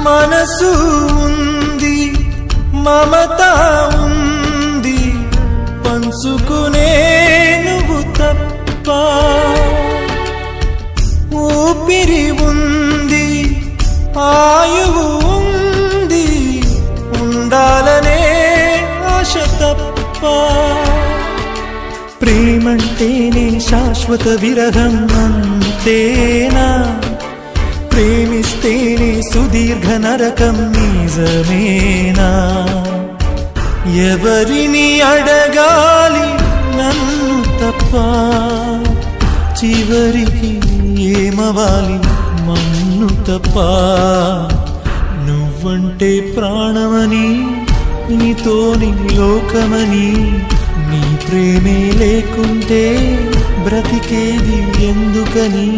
మనసు ఉంది మమత ఉంది పంచుకునే నువ్వు తప్ప ఊపిరి ఉంది ఆయువు ఉంది ఉండాలనే ఆశ తప్ప ప్రేమంటేనే శాశ్వత విరహం అంతేనా ప్రేమిస్తేనే సుదీర్ఘ నరకం నిజమేనా ఎవరిని అడగాలి నన్ను తప్ప చివరికి ఏమవాలి మన్ను తప్ప నువ్వంటే ప్రాణమని నీతోని లోకమని నీ ప్రేమే లేకుంటే బ్రతికేది ఎందుకని